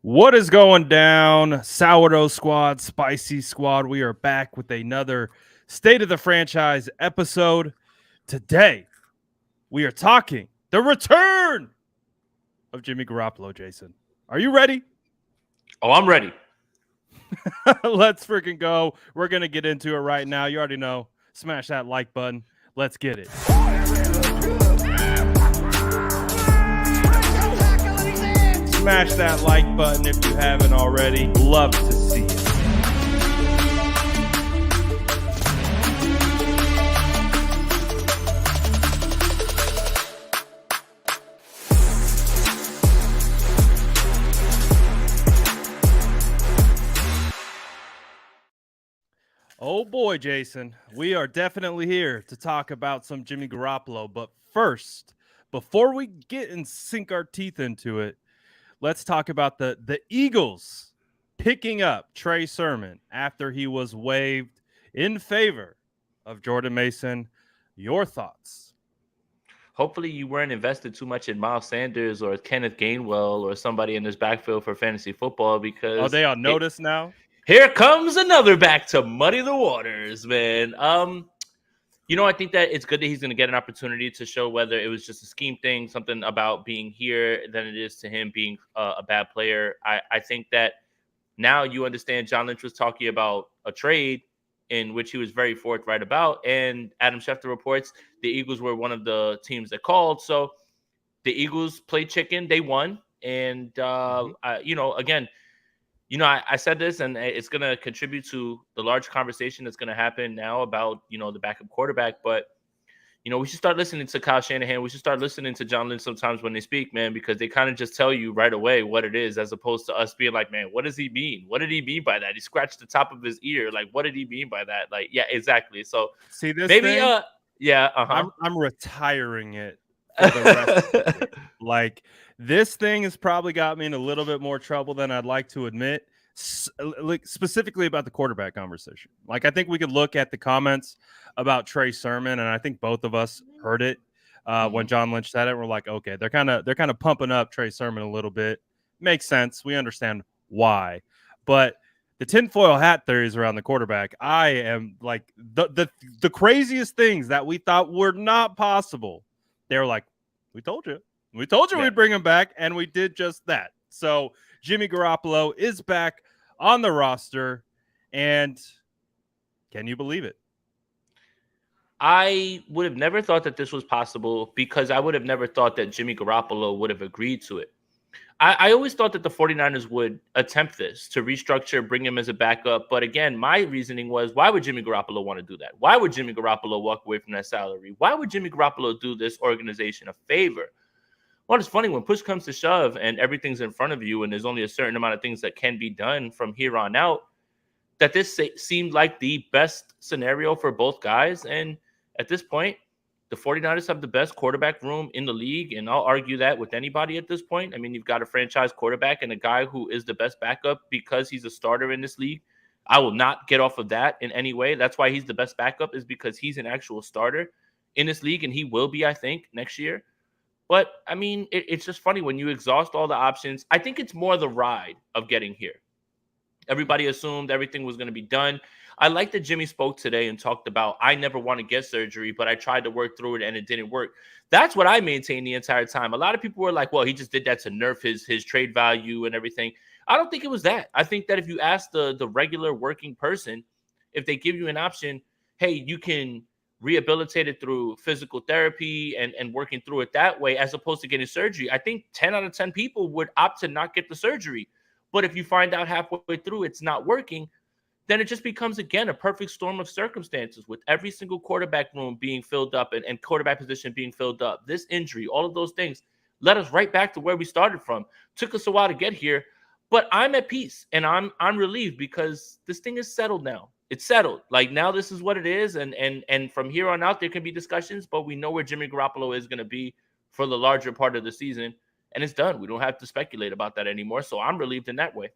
What is going down, Sourdough Squad, Spicy Squad? We are back with another State of the Franchise episode. Today, we are talking the return of Jimmy Garoppolo, Jason. Are you ready? Oh, I'm ready. Let's freaking go. We're going to get into it right now. You already know. Smash that like button. Let's get it. Smash that like button if you haven't already. Love to see it. Oh boy, Jason, we are definitely here to talk about some Jimmy Garoppolo. But first, before we get and sink our teeth into it, let's talk about the Eagles picking up Trey Sermon after he was waived in favor of Jordan Mason. Your thoughts? Hopefully, you weren't invested too much in Miles Sanders or Kenneth Gainwell or somebody in this backfield for fantasy football Are because they on notice now? here comes another back to muddy the waters, man. I think that it's good that he's going to get an opportunity to show whether it was just a scheme thing, something about being here, than it is to him being a bad player. I think that now you understand John Lynch was talking about a trade in which he was very forthright about. And Adam Schefter reports the Eagles were one of the teams that called. So the Eagles played chicken. They won. And, again, I said this, and it's going to contribute to the large conversation that's going to happen now about, the backup quarterback. But, we should start listening to Kyle Shanahan. We should start listening to John Lynch sometimes when they speak, man, because they kind of just tell you right away what it is, as opposed to us being like, man, what does he mean? What did he mean by that? He scratched the top of his ear. Like, what did he mean by that? Like, yeah, exactly. So See this maybe, thing? yeah, I'm retiring it for the rest of the day. Like, this thing has probably got me in a little bit more trouble than I'd like to admit. Like, specifically about the quarterback conversation. Like, I think we could look at the comments about Trey Sermon, and I think both of us heard it when John Lynch said it. We're like, okay, they're kind of pumping up Trey Sermon a little bit. Makes sense. We understand why, but the tinfoil hat theories around the quarterback, I am like the craziest things that we thought were not possible. They were like, we told you Yeah. we'd bring him back, and we did just that. So Jimmy Garoppolo is back on the roster, and can you believe it? I would have never thought that this was possible because I would have never thought that Jimmy Garoppolo would have agreed to it. I always thought that the 49ers would attempt this to restructure, bring him as a backup. But again, my reasoning was, why would Jimmy Garoppolo want to do that? Why would Jimmy Garoppolo walk away from that salary? Why would Jimmy Garoppolo do this organization a favor? Well, it's funny when push comes to shove and everything's in front of you and there's only a certain amount of things that can be done from here on out, that this seemed like the best scenario for both guys. And at this point, the 49ers have the best quarterback room in the league, and I'll argue that with anybody at this point. I mean, you've got a franchise quarterback and a guy who is the best backup because he's a starter in this league. I will not get off of that in any way. That's why he's the best backup, is because he's an actual starter in this league, and he will be, I think, next year. But, I mean, it's just funny when you exhaust all the options. I think it's more the ride of getting here. Everybody assumed everything was going to be done. I like that Jimmy spoke today and talked about, I never want to get surgery, but I tried to work through it and it didn't work. That's what I maintained the entire time. A lot of people were like, well, he just did that to nerf his trade value and everything. I don't think it was that. I think that if you ask the regular working person, if they give you an option, hey, you can rehabilitate it through physical therapy and working through it that way, as opposed to getting surgery, I think 10 out of 10 people would opt to not get the surgery. But if you find out halfway through it's not working, then it just becomes, again, a perfect storm of circumstances with every single quarterback room being filled up and quarterback position being filled up. This injury, all of those things led us right back to where we started from. Took us a while to get here, but I'm at peace and I'm relieved because this thing is settled now. It's settled. Like, now this is what it is, and from here on out there can be discussions, but we know where Jimmy Garoppolo is going to be for the larger part of the season, and it's done. We don't have to speculate about that anymore, so I'm relieved in that way.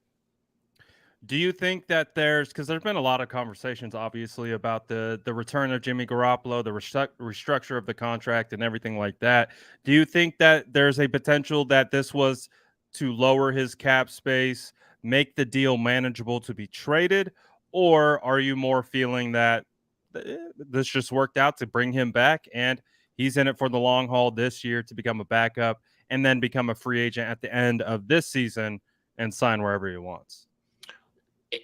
Do you think that because there's been a lot of conversations, obviously, about the return of Jimmy Garoppolo, the restructure of the contract, and everything like that? Do you think that there's a potential that this was to lower his cap space, make the deal manageable to be traded? Or are you more feeling that this just worked out to bring him back and he's in it for the long haul this year to become a backup and then become a free agent at the end of this season and sign wherever he wants?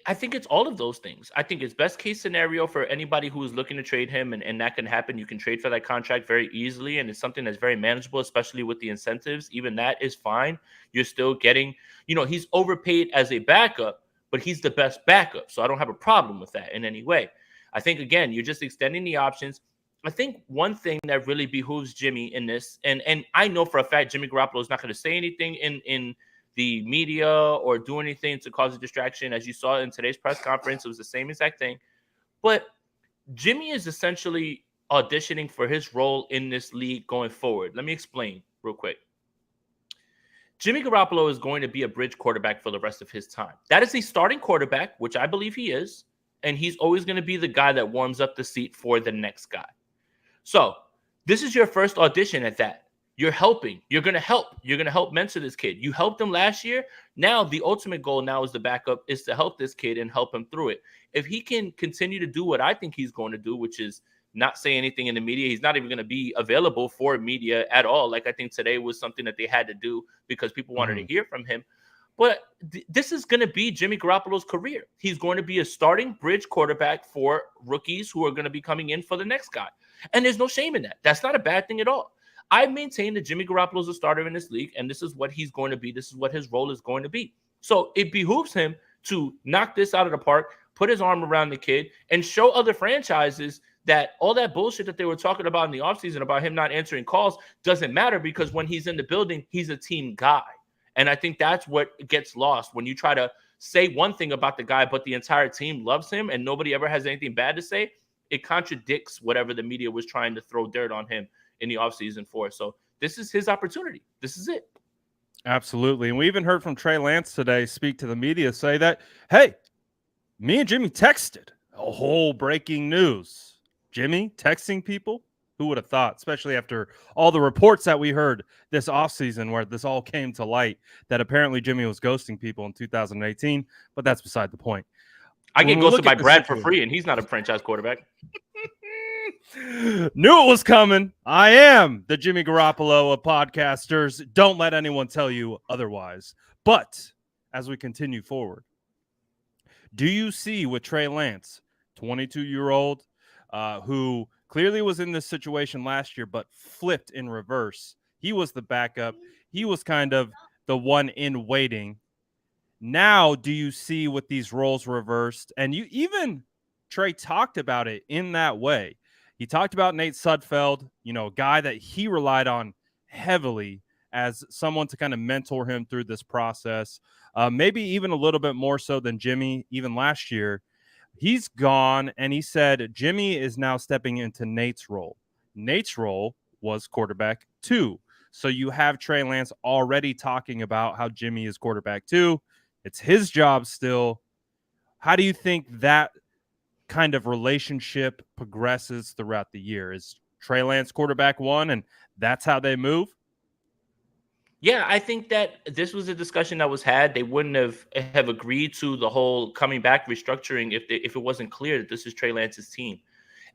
I think it's all of those things. I think it's best case scenario for anybody who is looking to trade him, and that can happen. You can trade for that contract very easily, and it's something that's very manageable, especially with the incentives. Even that is fine. You're still getting, he's overpaid as a backup, but he's the best backup. So I don't have a problem with that in any way. I think, again, you're just extending the options. I think one thing that really behooves Jimmy in this, and I know for a fact Jimmy Garoppolo is not going to say anything in the media or do anything to cause a distraction. As you saw in today's press conference, it was the same exact thing. But Jimmy is essentially auditioning for his role in this league going forward. Let me explain real quick. Jimmy Garoppolo is going to be a bridge quarterback for the rest of his time. That is a starting quarterback, which I believe he is, and he's always going to be the guy that warms up the seat for the next guy. So this is your first audition at that. You're helping. You're going to help. You're going to help mentor this kid. You helped him last year. Now, the ultimate goal now is the backup is to help this kid and help him through it. If he can continue to do what I think he's going to do, which is not say anything in the media, he's not even going to be available for media at all. Like I think today was something that they had to do because people wanted to hear from him. But this is going to be Jimmy Garoppolo's career. He's going to be a starting bridge quarterback for rookies who are going to be coming in for the next guy. And there's no shame in that. That's not a bad thing at all. I maintain that Jimmy Garoppolo is a starter in this league, and this is what he's going to be. This is what his role is going to be. So it behooves him to knock this out of the park, put his arm around the kid, and show other franchises that all that bullshit that they were talking about in the offseason about him not answering calls doesn't matter, because when he's in the building, he's a team guy. And I think that's what gets lost when you try to say one thing about the guy, but the entire team loves him and nobody ever has anything bad to say. It contradicts whatever the media was trying to throw dirt on him in the offseason for. So this is his opportunity. This is it. Absolutely. And we even heard from Trey Lance today speak to the media, say that, hey, me and Jimmy texted. A whole breaking news. Jimmy texting people? Who would have thought, especially after all the reports that we heard this offseason where this all came to light, that apparently Jimmy was ghosting people in 2018, but that's beside the point. I get ghosted by Brad for free, and he's not a franchise quarterback. Knew it was coming. I am the Jimmy Garoppolo of podcasters. Don't let anyone tell you otherwise. But as we continue forward, do you see with Trey Lance, 22-year-old, who clearly was in this situation last year, but flipped in reverse? He was the backup. He was kind of the one in waiting. Now, do you see with these roles reversed? And you even Trey talked about it in that way. He talked about Nate Sudfeld, a guy that he relied on heavily as someone to kind of mentor him through this process. Maybe even a little bit more so than Jimmy, even last year. He's gone, and he said Jimmy is now stepping into Nate's role. Nate's role was quarterback 2. So you have Trey Lance already talking about how Jimmy is quarterback 2. It's his job still. How do you think that kind of relationship progresses throughout the year? Is Trey Lance quarterback 1, and that's how they move? Yeah, I think that this was a discussion that was had. They wouldn't have agreed to the whole coming back restructuring if it wasn't clear that this is Trey Lance's team.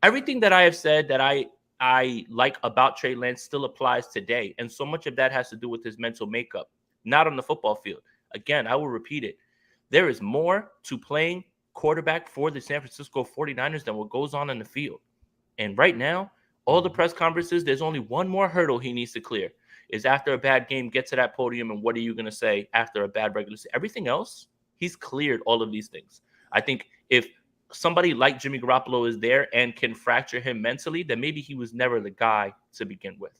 Everything that I have said that I like about Trey Lance still applies today, and so much of that has to do with his mental makeup, not on the football field. Again, I will repeat it. There is more to playing quarterback for the San Francisco 49ers than what goes on in the field. And right now, all the press conferences, there's only one more hurdle he needs to clear. Is after a bad game, get to that podium, and what are you going to say after a bad regular season? Everything else, he's cleared all of these things. I think if somebody like Jimmy Garoppolo is there and can fracture him mentally, then maybe he was never the guy to begin with.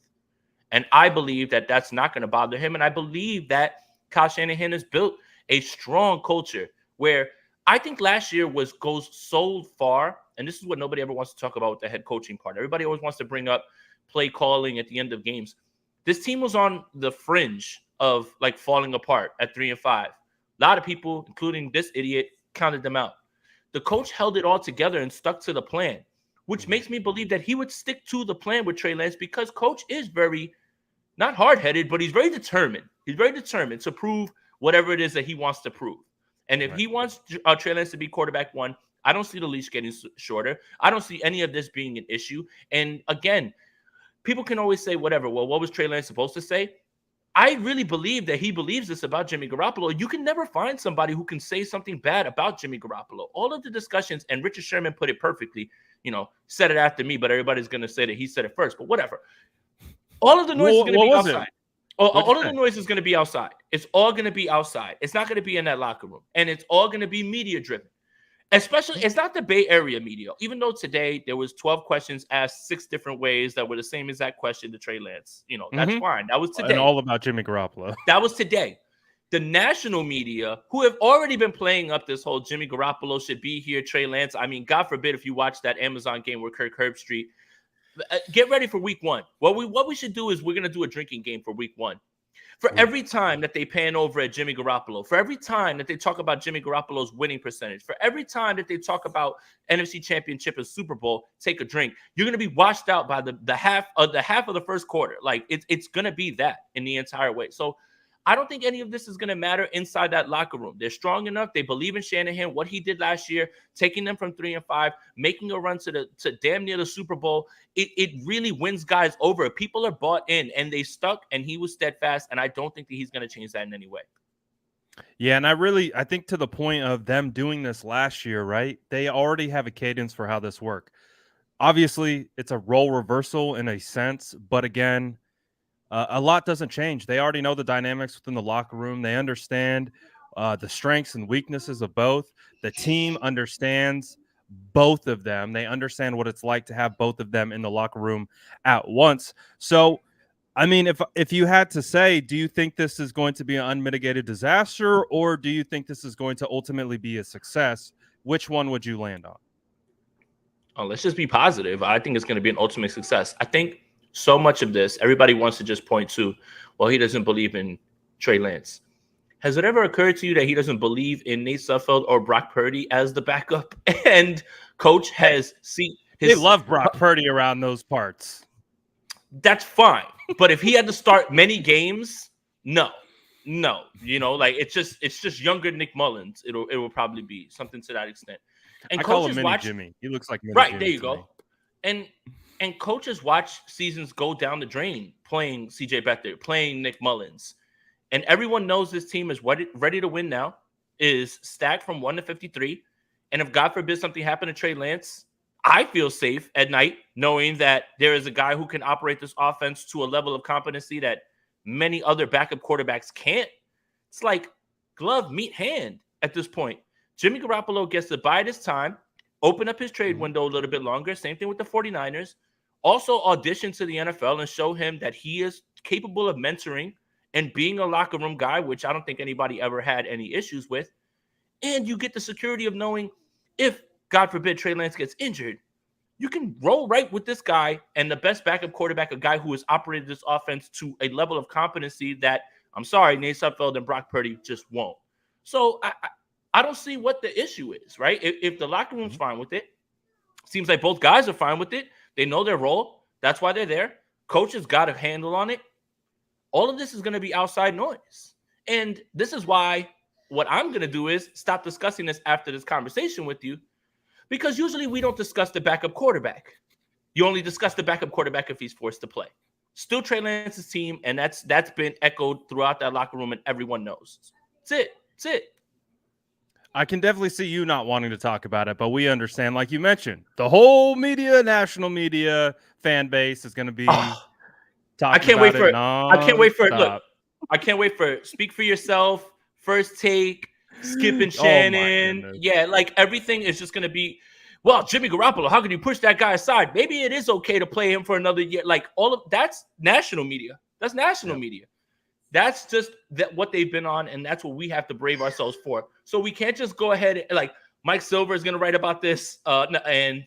And I believe that that's not going to bother him. And I believe that Kyle Shanahan has built a strong culture where I think last year goes so far, and this is what nobody ever wants to talk about with the head coaching part. Everybody always wants to bring up play calling at the end of games. This team was on the fringe of like falling apart at 3-5. A lot of people, including this idiot, counted them out. The coach held it all together and stuck to the plan, which makes me believe that he would stick to the plan with Trey Lance because coach is very, not hard-headed, but he's very determined. He's very determined to prove whatever it is that he wants to prove. And if he wants Trey Lance to be quarterback one, I don't see the leash getting shorter. I don't see any of this being an issue. And again, people can always say whatever. Well, what was Trey Lance supposed to say? I really believe that he believes this about Jimmy Garoppolo. You can never find somebody who can say something bad about Jimmy Garoppolo. All of the discussions, and Richard Sherman put it perfectly, said it after me, but everybody's going to say that he said it first. But whatever. All of the noise is going to be outside. All of the noise is going to be outside. It's all going to be outside. It's not going to be in that locker room. And it's all going to be media driven. Especially, it's not the Bay Area media. Even though today there was 12 questions asked 6 different ways that were the same exact question to Trey Lance. That's fine. That was today. And all about Jimmy Garoppolo. That was today. The national media, who have already been playing up this whole Jimmy Garoppolo should be here, Trey Lance. I mean, God forbid if you watch that Amazon game with Kirk Herbstreit. Get ready for week 1. What we should do is we're going to do a drinking game for week 1. For every time that they pan over at Jimmy Garoppolo, for every time that they talk about Jimmy Garoppolo's winning percentage, for every time that they talk about NFC Championship and Super Bowl, take a drink. You're going to be washed out by the half of the first quarter. Like it's going to be that in the entire way. So I don't think any of this is going to matter inside that locker room. They're strong enough. They believe in Shanahan, what he did last year, taking them from 3-5, making a run to damn near the Super Bowl. It really wins guys over. People are bought in, and they stuck, and he was steadfast, and I don't think that he's going to change that in any way. Yeah, and I think to the point of them doing this last year, right? They already have a cadence for how this works. Obviously, it's a role reversal in a sense, but again, a lot doesn't change. They already know the dynamics within the locker room. They understand the strengths and weaknesses of both. The team understands both of them. They understand what it's like to have both of them in the locker room at once. So, I mean, if you had to say, do you think this is going to be an unmitigated disaster, or do you think this is going to ultimately be a success? Which one would you land on? Oh, let's just be positive. I think it's going to be an ultimate success. I think so much of this, everybody wants to just point to, well, he doesn't believe in Trey Lance. Has it ever occurred to you that he doesn't believe in Nate Sudfeld or Brock Purdy as the backup? And coach has seen they love Brock Purdy around those parts. That's fine. But if he had to start many games, no. Like it's just younger Nick Mullins. It will probably be something to that extent. And I call him Mini Jimmy. He looks like Mini right Jimmy there. You go. And coaches watch seasons go down the drain playing CJ Beathard, playing Nick Mullins. And everyone knows this team is ready to win now, is stacked from 1 to 53. And if God forbid something happened to Trey Lance, I feel safe at night knowing that there is a guy who can operate this offense to a level of competency that many other backup quarterbacks can't. It's like glove, meat, hand at this point. Jimmy Garoppolo gets to bide his time, open up his trade window a little bit longer. Same thing with the 49ers. Also audition to the NFL and show him that he is capable of mentoring and being a locker room guy, which I don't think anybody ever had any issues with. And you get the security of knowing if, God forbid, Trey Lance gets injured, you can roll right with this guy and the best backup quarterback, a guy who has operated this offense to a level of competency that, I'm sorry, Nate Sudfeld and Brock Purdy just won't. So I don't see what the issue is, right? If the locker room's fine with it, seems like both guys are fine with it. They know their role. That's why they're there. Coach has got a handle on it. All of this is going to be outside noise. And this is why what I'm going to do is stop discussing this after this conversation with you, because usually we don't discuss the backup quarterback. You only discuss the backup quarterback if he's forced to play. Still Trey Lance's team, and that's been echoed throughout that locker room, and everyone knows. That's it. I can definitely see you not wanting to talk about it, but we understand, like you mentioned, the whole media, national media fan base is going to be talking I can't wait for it. I can't wait for it. Look, I can't wait for it. Speak for yourself, First Take, Skip and Shannon. Yeah, like everything is just going to be, well, Jimmy Garoppolo, how can you push that guy aside? Maybe it is okay to play him for another year. Like all of that's national media. That's national media. That's just what they've been on, and that's what we have to brave ourselves for. So we can't just go ahead and, like, Mike Silver is going to write about this, and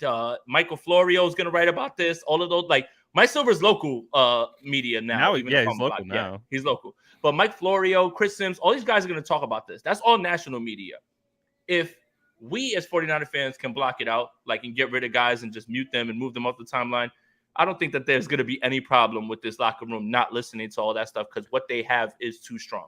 Michael Florio is going to write about this. All of those, like, Mike Silver's local media now. He's local now. Yeah, he's local. But Mike Florio, Chris Sims, all these guys are going to talk about this. That's all national media. If we as 49er fans can block it out, like, and get rid of guys and just mute them and move them off the timeline, I don't think that there's going to be any problem with this locker room not listening to all that stuff because what they have is too strong.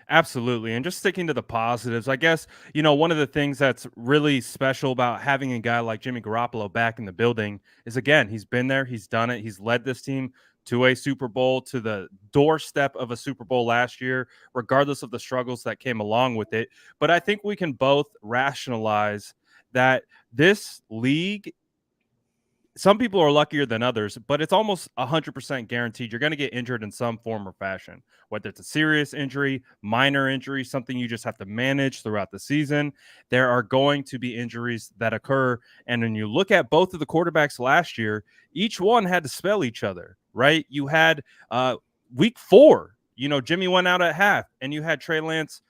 Absolutely. And just sticking to the positives, I guess, one of the things that's really special about having a guy like Jimmy Garoppolo back in the building is, again, he's been there, he's done it, he's led this team to a Super Bowl, to the doorstep of a Super Bowl last year, regardless of the struggles that came along with it. But I think we can both rationalize that this league, some people are luckier than others, but it's almost 100% guaranteed you're going to get injured in some form or fashion, whether it's a serious injury, minor injury, something you just have to manage throughout the season. There are going to be injuries that occur. And when you look at both of the quarterbacks last year, each one had to spell each other, right? You had week 4, Jimmy went out at half, and you had Trey Lance,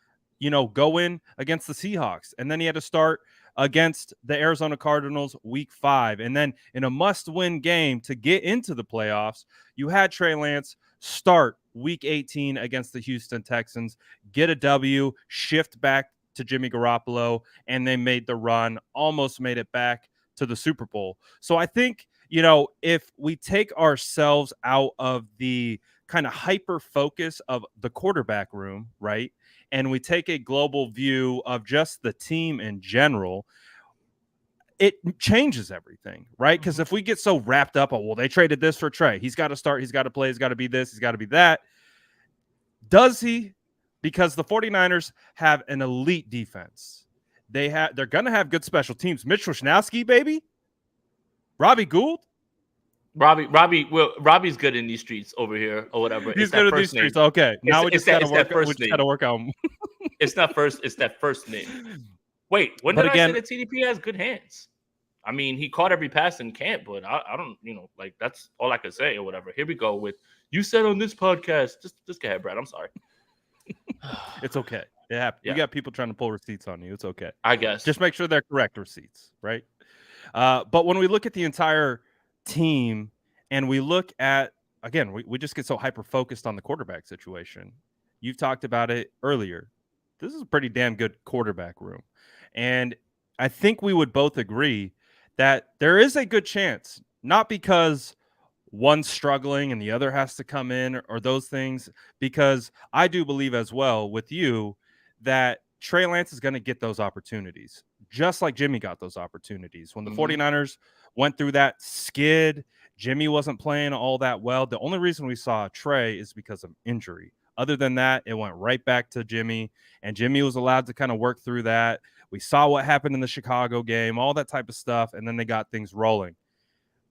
go in against the Seahawks. And then he had to start against the Arizona Cardinals week 5. And then in a must-win game to get into the playoffs, you had Trey Lance start week 18 against the Houston Texans, get a W, shift back to Jimmy Garoppolo, and they made the run, almost made it back to the Super Bowl. So I think, if we take ourselves out of the kind of hyper focus of the quarterback room, right? And we take a global view of just the team in general, it changes everything, right? Because if we get so wrapped up, well, they traded this for Trey. He's got to start. He's got to play. He's got to be this. He's got to be that. Does he? Because the 49ers have an elite defense. They're going to have good special teams. Mitch Wishnowsky, baby. Robbie Gould. Robbie's good in these streets over here or whatever. He's good in these streets. Okay, now we just got to work. We just got to work on. It's not first. It's that first name. Wait, when did I say that TDP has good hands? I mean, he caught every pass in camp, but I don't, that's all I could say or whatever. Here we go with you said on this podcast. Just go ahead, Brad. I'm sorry. It's okay. Yeah, we got people trying to pull receipts on you. It's okay. I guess. Just make sure they're correct receipts, right? But when we look at the entire team and we look at, again, we just get so hyper focused on the quarterback situation. You've talked about it earlier. This is a pretty damn good quarterback room. And I think we would both agree that there is a good chance, not because one's struggling and the other has to come in or those things, because I do believe as well with you that Trey Lance is going to get those opportunities, just like Jimmy got those opportunities. When the 49ers went through that skid, Jimmy wasn't playing all that well. The only reason we saw Trey is because of injury. Other than that, it went right back to Jimmy, and Jimmy was allowed to kind of work through that. We saw what happened in the Chicago game, all that type of stuff, and then they got things rolling.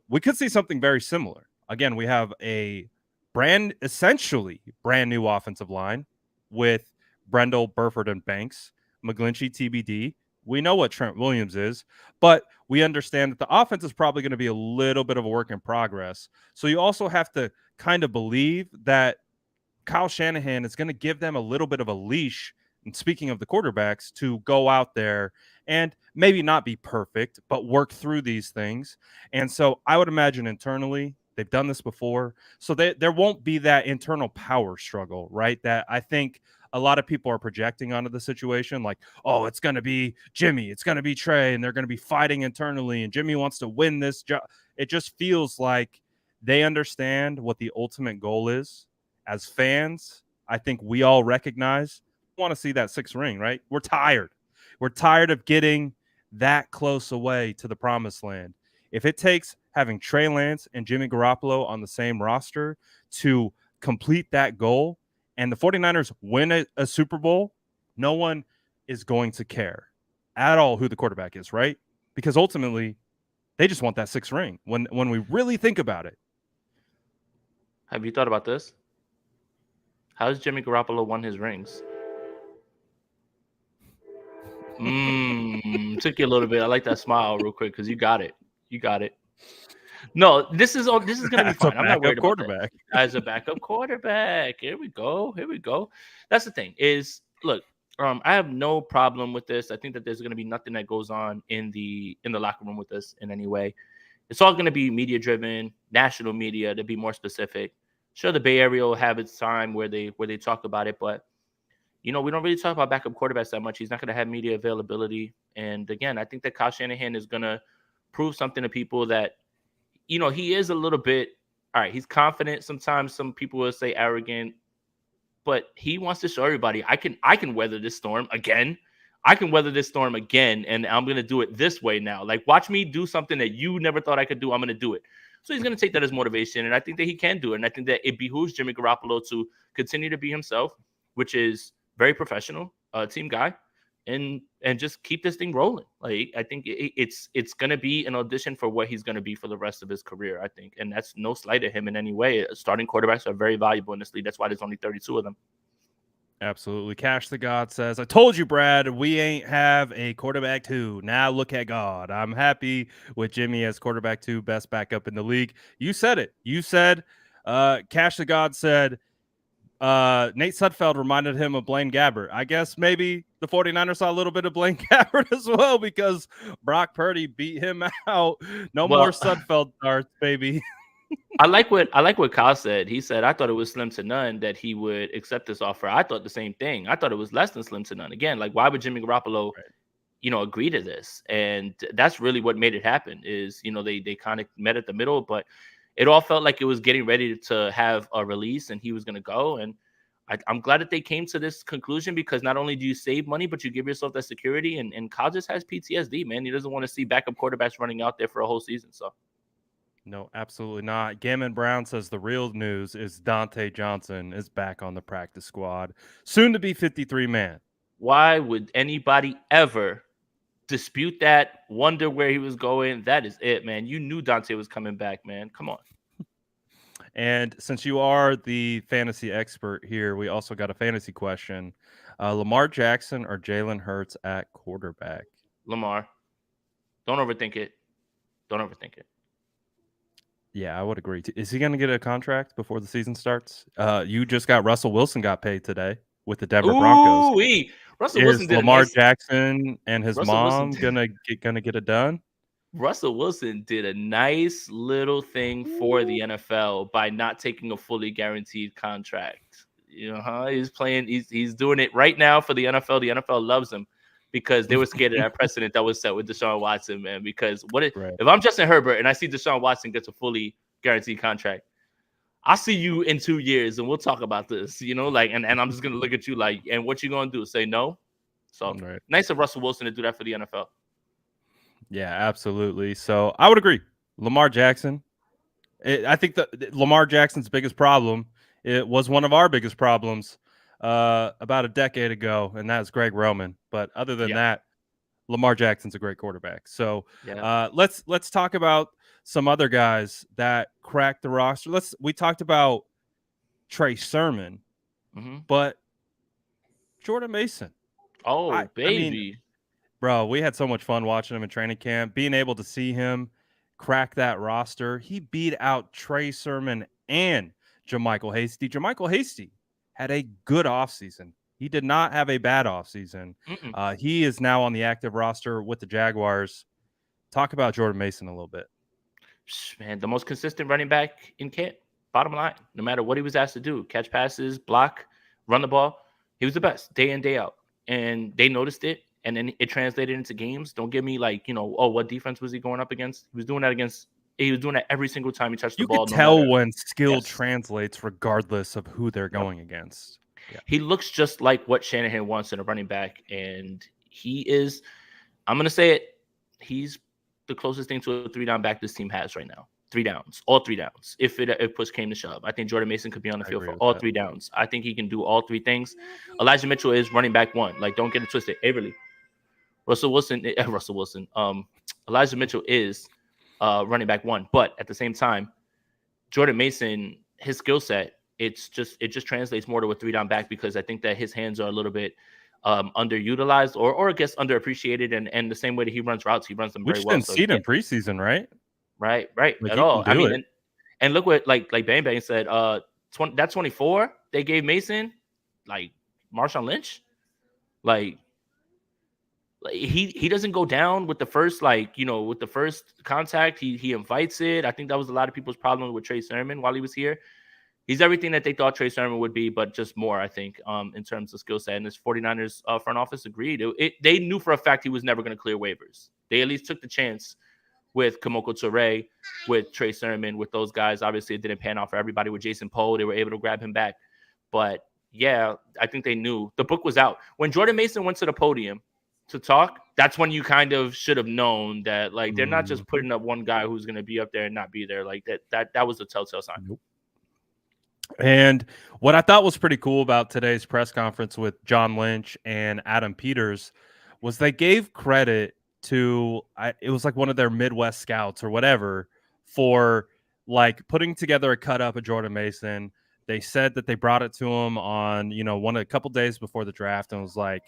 We could see something very similar. Again, we have a essentially brand new offensive line with Brendel, Burford, and Banks, McGlinchey, TBD. We know what Trent Williams is, but we understand that the offense is probably going to be a little bit of a work in progress. So you also have to kind of believe that Kyle Shanahan is going to give them a little bit of a leash, and speaking of the quarterbacks, to go out there and maybe not be perfect, but work through these things. And so I would imagine internally, they've done this before, so there won't be that internal power struggle, right? That I think a lot of people are projecting onto the situation, like, oh, it's going to be Jimmy, it's going to be Trey, and they're going to be fighting internally, and Jimmy wants to win this job. It just feels like they understand what the ultimate goal is. As fans, I think we all recognize, want to see that 6th ring, right? We're tired. We're tired of getting that close away to the promised land. If it takes having Trey Lance and Jimmy Garoppolo on the same roster to complete that goal, and the 49ers win a Super Bowl, no one is going to care at all who the quarterback is, right? Because ultimately, they just want that 6th ring when we really think about it. Have you thought about this? How has Jimmy Garoppolo won his rings? Took you a little bit. I like that smile real quick because you got it. You got it. No, this is going to be fine. I'm not worried about that. As a backup quarterback. Here we go. That's the thing is, look, I have no problem with this. I think that there's going to be nothing that goes on in the locker room with this in any way. It's all going to be media driven, national media to be more specific. Sure, the Bay Area will have its time where they talk about it, but we don't really talk about backup quarterbacks that much. He's not going to have media availability. And again, I think that Kyle Shanahan is going to prove something to people that he is a little bit, all right, he's confident. Sometimes some people will say arrogant, but he wants to show everybody I can weather this storm again. I can weather this storm again, and I'm gonna do it this way now. Like, watch me do something that you never thought I could do. I'm gonna do it. So he's gonna take that as motivation, and I think that he can do it. And I think that it behooves Jimmy Garoppolo to continue to be himself, which is very professional, team guy, and just keep this thing rolling. Like, I think it's gonna be an audition for what he's gonna be for the rest of his career. I think, and that's no slight at him in any way. Starting quarterbacks are very valuable in this league. That's why there's only 32 of them. Absolutely. Cash the God says, I told you, Brad, we ain't have a quarterback 2. Now look at God. I'm happy with Jimmy as quarterback 2, best backup in the league. You said it. You said, Cash the God said, Nate Sudfeld reminded him of Blaine Gabbert. I guess maybe the 49ers saw a little bit of Blaine Gabbert as well, because Brock Purdy beat him out. No more Well, Sudfeld starts, baby. I like what Kyle said. He said, I thought it was slim to none that he would accept this offer. I thought the same thing. I thought it was less than slim to none. Again, like, why would Jimmy Garoppolo, agree to this? And that's really what made it happen. Is they kind of met at the middle, but it all felt like it was getting ready to have a release, and he was going to go. And I'm glad that they came to this conclusion, because not only do you save money, but you give yourself that security. And Kyle just has PTSD, man. He doesn't want to see backup quarterbacks running out there for a whole season. So. No, absolutely not. Gammon Brown says the real news is Dante Johnson is back on the practice squad, soon to be 53 man. Why would anybody ever dispute that? Wonder where he was going? That is it, man. You knew Dante was coming back, man. Come on. And since you are the fantasy expert here, we also got a fantasy question. Lamar Jackson or Jalen Hurts at quarterback? Lamar. Don't overthink it. Don't overthink it. Yeah, I would agree. Is he going to get a contract before the season starts? You just got Russell Wilson got paid today with the Denver Broncos. Russell Wilson Is did Lamar Jackson and his Russell mom Wilson gonna get it done? Russell Wilson did a nice little thing for the NFL by not taking a fully guaranteed contract. He's playing. He's doing it right now for the NFL. The NFL loves him because they were scared of that precedent that was set with Deshaun Watson, man. Because if I'm Justin Herbert and I see Deshaun Watson gets a fully guaranteed contract, I'll see you in 2 years and we'll talk about this, and I'm just gonna look at you like, and what you gonna do? Say no? So nice of Russell Wilson to do that for the NFL. Yeah, absolutely. So I would agree. Lamar Jackson. I think that Lamar Jackson's biggest problem, it was one of our biggest problems about a decade ago, and that's Greg Roman. But other than that, Lamar Jackson's a great quarterback. So let's talk about some other guys that cracked the roster. We talked about Trey Sermon, but Jordan Mason. Oh, baby. I mean, bro, we had so much fun watching him in training camp, being able to see him crack that roster. He beat out Trey Sermon and JaMycal Hasty. JaMycal Hasty had a good offseason. He did not have a bad offseason. He is now on the active roster with the Jaguars. Talk about Jordan Mason a little bit. Man, the most consistent running back in camp. Bottom line, no matter what he was asked to do, catch passes, block, run the ball, he was the best day in, day out. And they noticed it, and then it translated into games. Don't give me what defense was he going up against? He was doing that every single time he touched the ball. You can tell when skill translates regardless of who they're going against. Yeah. He looks just like what Shanahan wants in a running back, and he is, I'm going to say it, he's the closest thing to a 3-down back this team has right now. 3 downs, all 3 downs. If push came to shove, I think Jordan Mason could be on the field for all 3 downs. I think he can do all 3 things. Elijah Mitchell is running back 1. Like, don't get it twisted. Elijah Mitchell is running back 1, but at the same time, Jordan Mason, his skill set, it just translates more to a 3-down back, because I think that his hands are a little bit underutilized or I guess underappreciated, and the same way that he runs routes, he runs them very well. We didn't see it in preseason, right? Right. Like, at all. I mean, and look what like Bang Bang said. That 24 they gave Mason, like Marshawn Lynch, like he doesn't go down with the first with the first contact. He invites it. I think that was a lot of people's problem with Trey Sermon while he was here. He's everything that they thought Trey Sermon would be, but just more, I think, in terms of skill set. And this 49ers front office agreed. They knew for a fact he was never going to clear waivers. They at least took the chance with Kamoko Toure, with Trey Sermon, with those guys. Obviously, it didn't pan out for everybody. With Jason Poe, they were able to grab him back. But yeah, I think they knew the book was out. When Jordan Mason went to the podium to talk, that's when you kind of should have known that, like, they're not just putting up one guy who's going to be up there and not be there. Like that was a telltale sign. Nope. And what I thought was pretty cool about today's press conference with John Lynch and Adam Peters was they gave credit to it was like one of their Midwest scouts or whatever for like putting together a cut up of Jordan Mason. They said that they brought it to him on, a couple days before the draft and was like,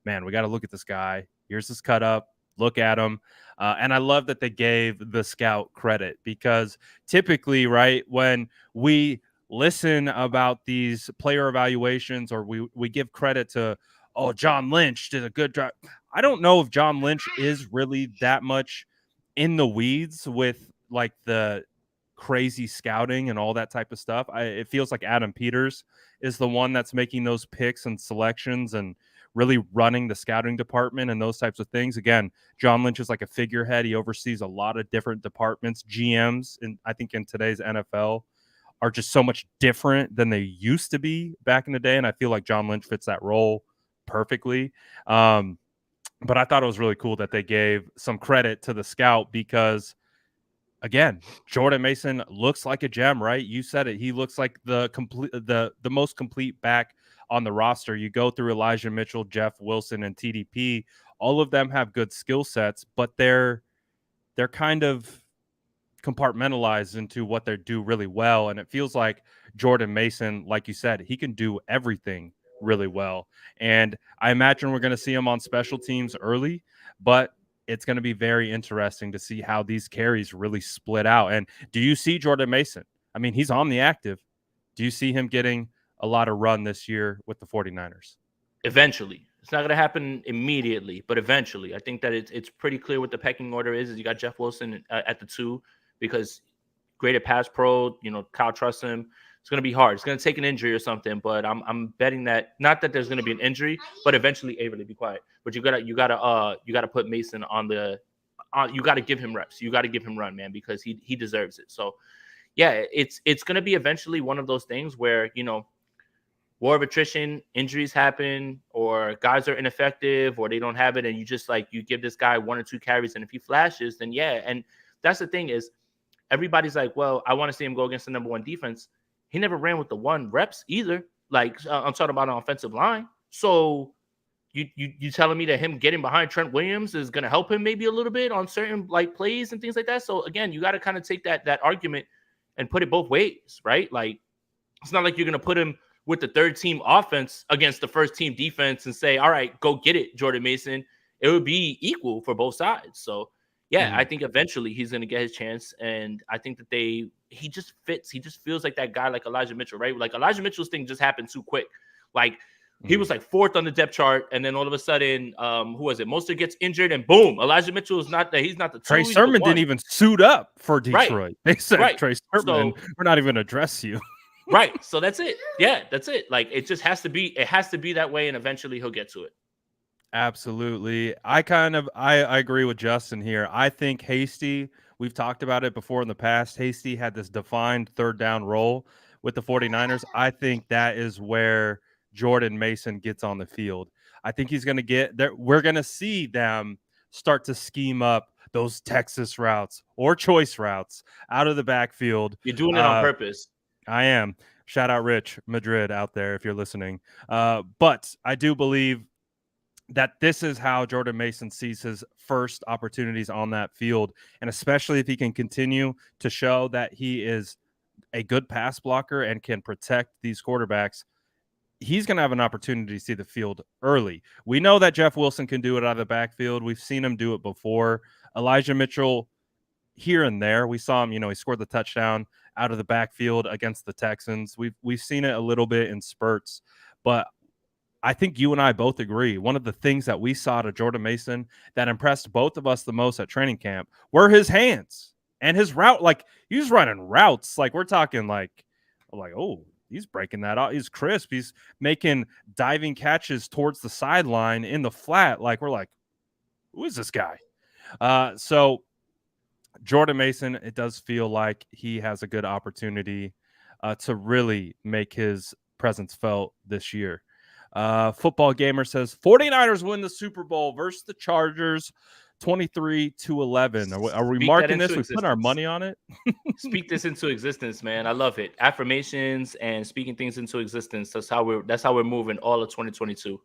man, we got to look at this guy. Here's this cut up. Look at him. And I love that they gave the scout credit because typically, right, when we listen about these player evaluations or we give credit to, oh, John Lynch did a good job. I don't know if John Lynch is really that much in the weeds with like the crazy scouting and all that type of stuff. It feels like Adam Peters is the one that's making those picks and selections and really running the scouting department and those types of things. Again, John Lynch is like a figurehead. He oversees a lot of different departments. GMs, and I think in today's NFL are just so much different than they used to be back in the day. And I feel like John Lynch fits that role perfectly. But I thought it was really cool that they gave some credit to the scout because, again, Jordan Mason looks like a gem, right? You said it. He looks like the most complete back on the roster. You go through Elijah Mitchell, Jeff Wilson, and TDP. All of them have good skill sets, but they're kind of compartmentalized into what they do really well. And it feels like Jordan Mason, like you said, he can do everything really well. And I imagine we're going to see him on special teams early, but it's going to be very interesting to see how these carries really split out. And do you see Jordan Mason? I mean, he's on the active. Do you see him getting a lot of run this year with the 49ers? Eventually. It's not going to happen immediately, but eventually. I think that it's pretty clear what the pecking order is you got Jeff Wilson at the 2 because graded pass pro, Kyle trusts him. It's going to be hard. It's going to take an injury or something, but I'm betting that not that there's going to be an injury, but eventually, Avery, be quiet. But you gotta put Mason on the. You got to give him reps. You got to give him run, man, because he deserves it. So, yeah, it's going to be eventually one of those things where war of attrition, injuries happen, or guys are ineffective, or they don't have it, and you just you give this guy 1 or 2 carries, and if he flashes, then yeah. And that's the thing is, everybody's like, well, I want to see him go against the number 1 defense. He never ran with the 1 reps either. I'm talking about an offensive line. So you telling me that him getting behind Trent Williams is going to help him maybe a little bit on certain plays and things like that. So again, you got to kind of take that argument and put it both ways, right? Like, it's not like you're going to put him with the 3rd team offense against the 1st team defense and say, all right, go get it, Jordan Mason. It would be equal for both sides. So yeah, I think eventually he's going to get his chance. And I think that he just fits. He just feels like that guy, like Elijah Mitchell, right? Like Elijah Mitchell's thing just happened too quick. Like he was 4th on the depth chart. And then all of a sudden, who was it? Mostert gets injured and boom, Elijah Mitchell is not that. He's not the 2. Trey Sermon didn't even suit up for Detroit. Right. They said, Trey Sermon, we're not even going to address you. Right. So that's it. Yeah, that's it. Like it just has to be that way. And eventually he'll get to it. Absolutely. I agree with Justin here. I think Hasty, we've talked about it before in the past. Hasty had this defined 3rd down role with the 49ers. I think that is where Jordan Mason gets on the field. I think he's going to get there. We're going to see them start to scheme up those Texas routes or choice routes out of the backfield. You're doing it on purpose. I am. Shout out Rich Madrid out there if you're listening. But I do believe that this is how Jordan Mason sees his first opportunities on that field. And especially if he can continue to show that he is a good pass blocker and can protect these quarterbacks, he's going to have an opportunity to see the field early. We know that Jeff Wilson can do it out of the backfield. We've seen him do it before. Elijah Mitchell, here and there, we saw him, he scored the touchdown out of the backfield against the Texans. We've seen it a little bit in spurts, but I think you and I both agree. One of the things that we saw to Jordan Mason that impressed both of us the most at training camp were his hands and his route. Like, he was running routes. Like, we're talking like, oh, he's breaking that out. He's crisp. He's making diving catches towards the sideline in the flat. Like, we're like, who is this guy? So Jordan Mason, it does feel like he has a good opportunity to really make his presence felt this year. Football Gamer says 49ers win the Super Bowl versus the Chargers 23-11. Are we Speak that marking into this? We put our existence. money on it? Speak this into existence, man. I love it. Affirmations and speaking things into existence. That's how we're moving all of 2022.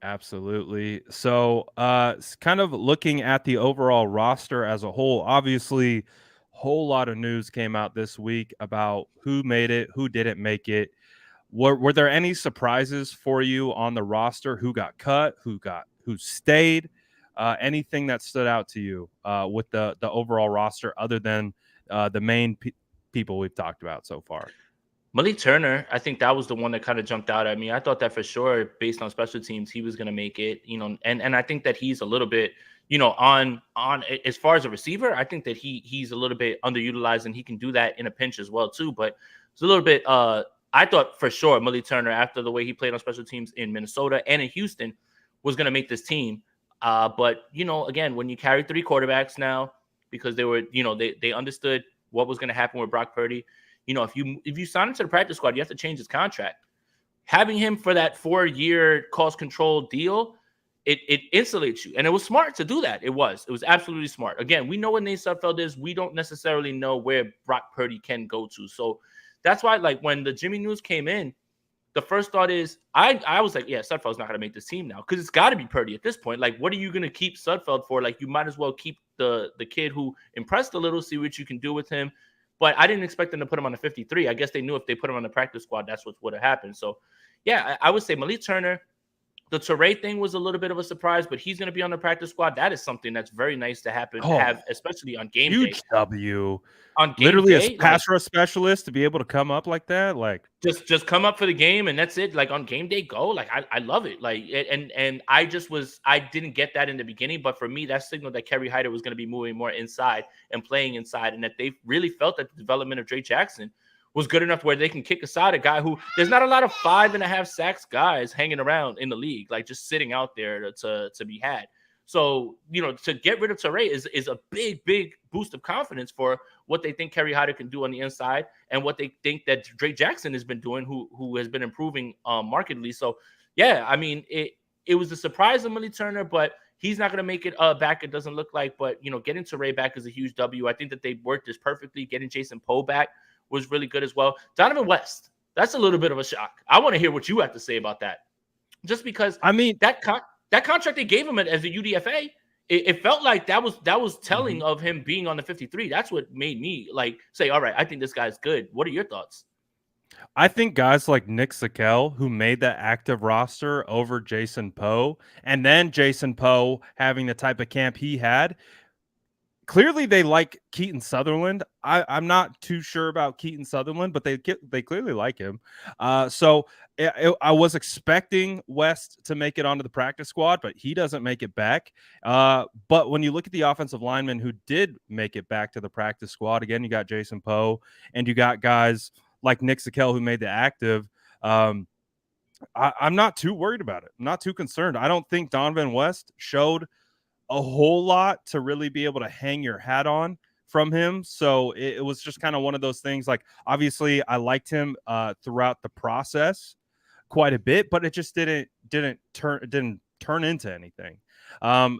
Absolutely. So, kind of looking at the overall roster as a whole, obviously, whole lot of news came out this week about who made it, who didn't make it. Were there any surprises for you on the roster? Who got cut? Who stayed? Anything that stood out to you with the overall roster, other than the main people we've talked about so far? Malik Turner, I think that was the one that kind of jumped out at me. I thought that for sure, based on special teams, he was going to make it. And I think that he's a little bit, on as far as a receiver, I think that he's a little bit underutilized, and he can do that in a pinch as well too. But it's a little bit. I thought for sure Malik Turner, after the way he played on special teams in Minnesota and in Houston, was going to make this team. But again, when you carry three quarterbacks now, because they were, they understood what was going to happen with Brock Purdy. If you sign him to the practice squad, you have to change his contract. Having him for that 4-year cost control deal, it insulates you. And it was smart to do that. It was absolutely smart. Again, we know what Nate Sudfeld is. We don't necessarily know where Brock Purdy can go to. So that's why, like, when the Jimmy news came in, the first thought is I was like, yeah, Sudfeld's not going to make this team now, because it's got to be Purdy at this point. Like, what are you going to keep Sudfeld for? Like, you might as well keep the kid who impressed a little, see what you can do with him. But I didn't expect them to put him on the 53. I guess they knew if they put him on the practice squad, that's what would have happened. So, yeah, I would say Malik Turner. The Teray thing was a little bit of a surprise, but he's going to be on the practice squad. That is something that's very nice to have, especially on game day. Huge W. On game Literally day, a pass rush specialist to be able to come up like that, like just come up for the game and that's it. Like, on game day, go. Like, I love it. Like, and I didn't get that in the beginning, but for me, that signaled that Kerry Hyder was going to be moving more inside and playing inside, and that they really felt that the development of Drake Jackson was good enough where they can kick aside a guy who, there's not a lot of 5.5 sacks guys hanging around in the league, like just sitting out there to be had. So, to get rid of Teray is a big boost of confidence for what they think Kerry Hyder can do on the inside, and what they think that Drake Jackson has been doing, who has been improving markedly. So, yeah, I mean, it was a surprise of Malik Turner, but he's not going to make it back, it doesn't look like. But, getting Teray back is a huge W. I think that they worked this perfectly. Getting Jason Poe back was really good as well. Donovan West, that's a little bit of a shock. I want to hear what you have to say about that. Just because, I mean, that contract they gave him as a UDFA, it felt like that was telling of him being on the 53. That's what made me like say, all right, I think this guy's good. What are your thoughts? I think guys like Nick Sakel, who made that active roster over Jason Poe, and then Jason Poe having the type of camp he had, clearly they like Keaton Sutherland. I'm not too sure about Keaton Sutherland, but they clearly like him. So I was expecting West to make it onto the practice squad, but he doesn't make it back. But when you look at the offensive linemen who did make it back to the practice squad, again, you got Jason Poe, and you got guys like Nick Sakel who made the active. I'm not too worried about it. I'm not too concerned. I don't think Donovan West showed a whole lot to really be able to hang your hat on from him. So it was just kind of one of those things. Like, obviously I liked him throughout the process quite a bit, but it just didn't turn into anything.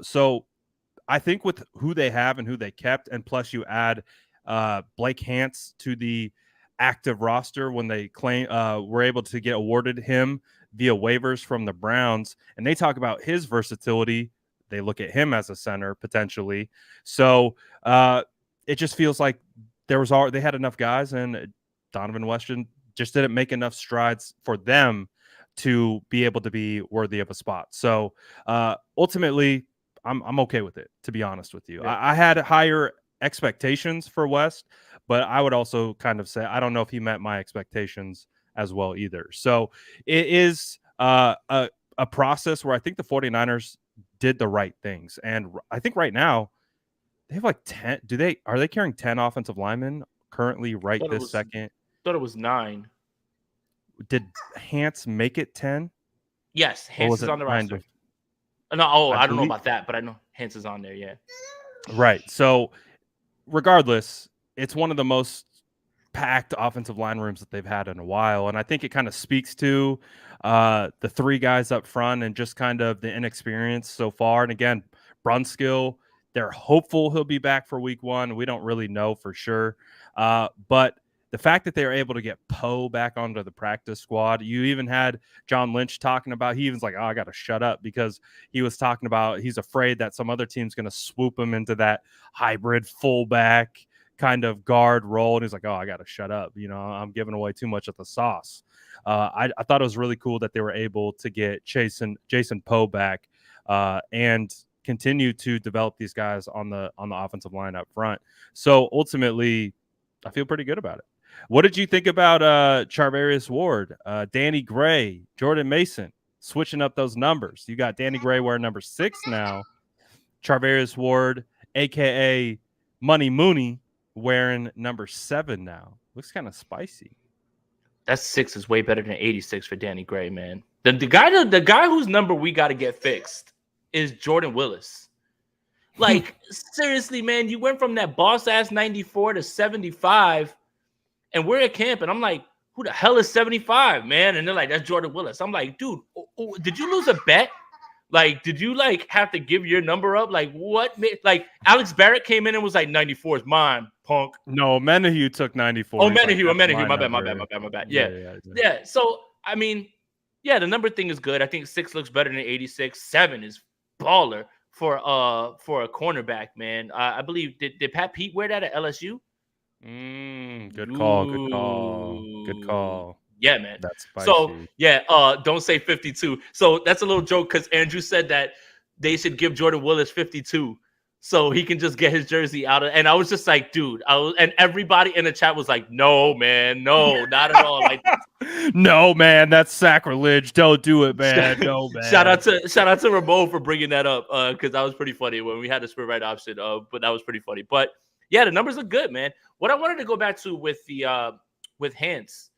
So I think with who they have and who they kept, and plus you add Blake Hance to the active roster when they were able to get awarded him via waivers from the Browns, and they talk about his versatility. They look at him as a center potentially. So it just feels like they had enough guys, and Donovan West just didn't make enough strides for them to be able to be worthy of a spot. So ultimately, I'm okay with it, to be honest with you. Yeah. I had higher expectations for West, but I would also kind of say I don't know if he met my expectations as well either. So it is a process where I think the 49ers did the right things. And I think right now they have like 10. Are they carrying 10 offensive linemen currently second? Thought it was 9. Did Hance make it 10? Yes, Hance is on the roster. No, I don't know about that, but I know Hance is on there. Yeah. Right. So regardless, it's one of the most packed offensive line rooms that they've had in a while. And I think it kind of speaks to the three guys up front and just kind of the inexperience so far. And again, Brunskill, they're hopeful he'll be back for week 1. We don't really know for sure. But the fact that they were able to get Poe back onto the practice squad, you even had John Lynch talking about, he was like, oh, I got to shut up, because he was talking about he's afraid that some other team's going to swoop him into that hybrid fullback kind of guard role. And he's like, oh, I got to shut up. I'm giving away too much of the sauce. I thought it was really cool that they were able to get Jason Poe back and continue to develop these guys on the offensive line up front. So ultimately, I feel pretty good about it. What did you think about Charvarius Ward, Danny Gray, Jordan Mason, switching up those numbers? You got Danny Gray wearing number 6 now. Charvarius Ward, a.k.a. Money Mooney, wearing number 7 now. Looks kind of spicy. That 6 is way better than 86 for Danny Gray, man. The guy whose number we got to get fixed is Jordan Willis. Like, seriously, man, you went from that boss-ass 94 to 75, and we're at camp, and I'm like, who the hell is 75, man? And they're like, that's Jordan Willis. I'm like, dude, did you lose a bet? Like, did you, like, have to give your number up? Like, what? Like, Alex Barrett came in and was like, 94 is mine, punk. No, Menahue took 94. Oh, Menahue. My bad. Yeah. So, I mean, yeah, the number thing is good. I think 6 looks better than 86. 7 is baller for a cornerback, man. I believe, did Pat Pete wear that at LSU? Good call. Yeah, man. That's spicy. So, yeah, don't say 52. So that's a little joke because Andrew said that they should give Jordan Willis 52 so he can just get his jersey out of. And I was just like, dude, and everybody in the chat was like, no, man, no, not at all. Like, no, man, that's sacrilege. Don't do it, man. No, man. Shout out to Ramon for bringing that up because that was pretty funny when we had the sprint right option. But that was pretty funny. But yeah, the numbers look good, man. What I wanted to go back to with the with Hance,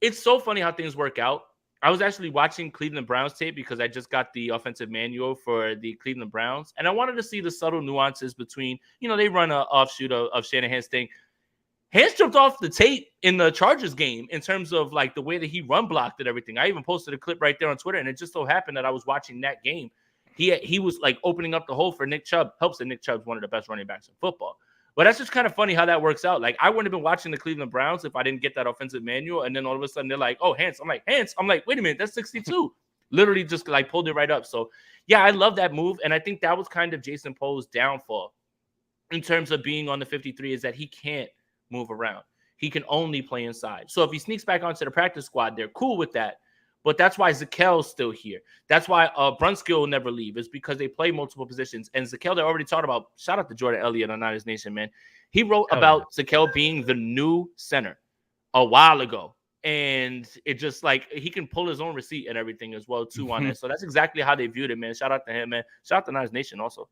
it's so funny how things work out. I was actually watching Cleveland Browns tape because I just got the offensive manual for the Cleveland Browns, and I wanted to see the subtle nuances between, they run an offshoot of Shanahan's thing. Hance jumped off the tape in the Chargers game in terms of like the way that he run blocked and everything. I even posted a clip right there on Twitter, and it just so happened that I was watching that game. He was like opening up the hole for Nick Chubb. Helps that Nick Chubb's one of the best running backs in football. But that's just kind of funny how that works out. Like, I wouldn't have been watching the Cleveland Browns if I didn't get that offensive manual. And then all of a sudden they're like, oh, Hance. I'm like, Hance. I'm like, wait a minute, that's 62. Literally just like pulled it right up. So, yeah, I love that move. And I think that was kind of Jason Poe's downfall in terms of being on the 53 is that he can't move around. He can only play inside. So if he sneaks back onto the practice squad, they're cool with that. But that's why Zakel's still here. That's why Brunskill will never leave, is because they play multiple positions. And Zakel, they already talked about, shout out to Jordan Elliott on Niners Nation, man. He wrote about Zakel being the new center a while ago. And it just like he can pull his own receipt and everything as well, too, on it. So that's exactly how they viewed it, man. Shout out to him, man. Shout out to Niners Nation also.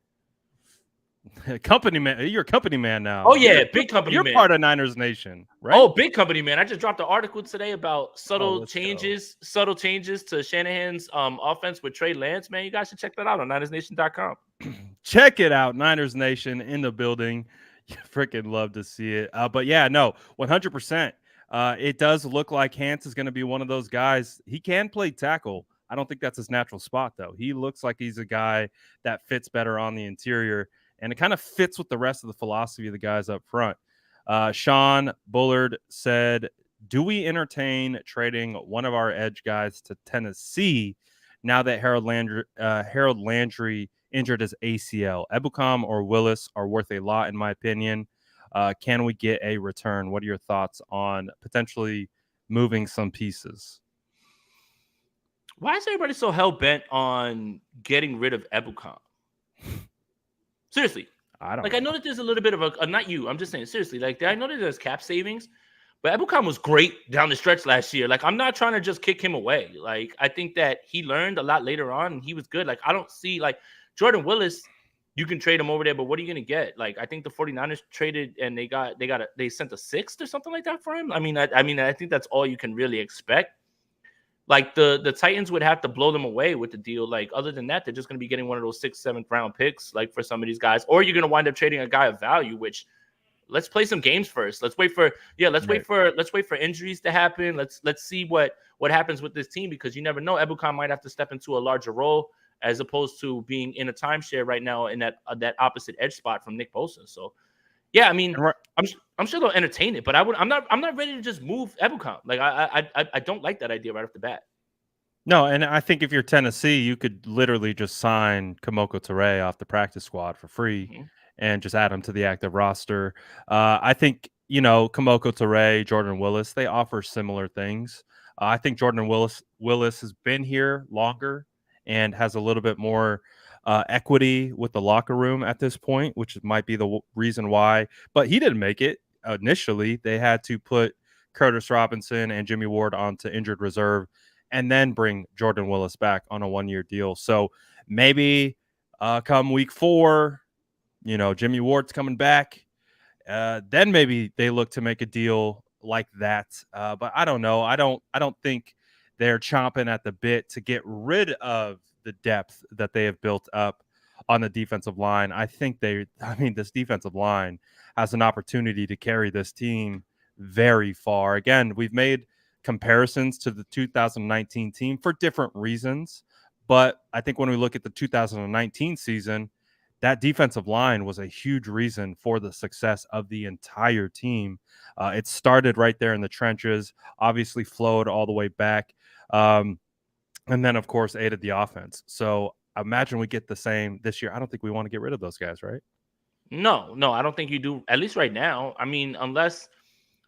Company man, you're a company man now. Oh yeah, big company man. You're part of Niners Nation, right? Oh, big company man. I just dropped an article today about subtle changes to Shanahan's offense with Trey Lance. Man, you guys should check that out on NinersNation.com. Check it out, Niners Nation in the building. You freaking love to see it. But yeah, no, 100%. It does look like Hance is going to be one of those guys. He can play tackle. I don't think that's his natural spot though. He looks like he's a guy that fits better on the interior. And it kind of fits with the rest of the philosophy of the guys up front. Sean Bullard said, do we entertain trading one of our edge guys to Tennessee now that Harold Landry injured his ACL? Ebukam or Willis are worth a lot, in my opinion. Can we get a return? What are your thoughts on potentially moving some pieces? Why is everybody so hell-bent on getting rid of Ebukam? Seriously, I know that there's a little bit of a not you. I'm just saying seriously. Like, I know that there's cap savings, but Ebukam was great down the stretch last year. Like, I'm not trying to just kick him away. Like, I think that he learned a lot later on, and he was good. Like, I don't see like Jordan Willis. You can trade him over there, but what are you gonna get? Like, I think the 49ers traded and they sent a 6th or something like that for him. I mean, I think that's all you can really expect. Like the Titans would have to blow them away with the deal. Like, other than that, they're just going to be getting one of those 6th, 7th round picks, like for some of these guys, or you're going to wind up trading a guy of value, which let's play some games first. Let's wait for injuries to happen. Let's see what happens with this team, because you never know. Ebukam might have to step into a larger role as opposed to being in a timeshare right now in that opposite edge spot from Nick Bosa. So yeah, I mean, I'm sure they'll entertain it, but I'm not ready to just move Ebukam. Like I don't like that idea right off the bat. No, and I think if you're Tennessee, you could literally just sign Kamoko Toure off the practice squad for free and just add him to the active roster. I think, Kamoko Toure, Jordan Willis, they offer similar things. I think Jordan Willis has been here longer and has a little bit more equity with the locker room at this point, which might be the reason why. But he didn't make it initially. They had to put Curtis Robinson and Jimmy Ward onto injured reserve and then bring Jordan Willis back on a 1-year deal. So maybe come week 4, Jimmy Ward's coming back. Then maybe they look to make a deal like that. But I don't know. I don't think they're chomping at the bit to get rid of the depth that they have built up on the defensive line. I think this defensive line has an opportunity to carry this team very far. Again, we've made comparisons to the 2019 team for different reasons. But I think when we look at the 2019 season, that defensive line was a huge reason for the success of the entire team. It started right there in the trenches, obviously flowed all the way back, and then, of course, aided the offense. So I imagine we get the same this year. I don't think we want to get rid of those guys, right? No, I don't think you do, at least right now. I mean, unless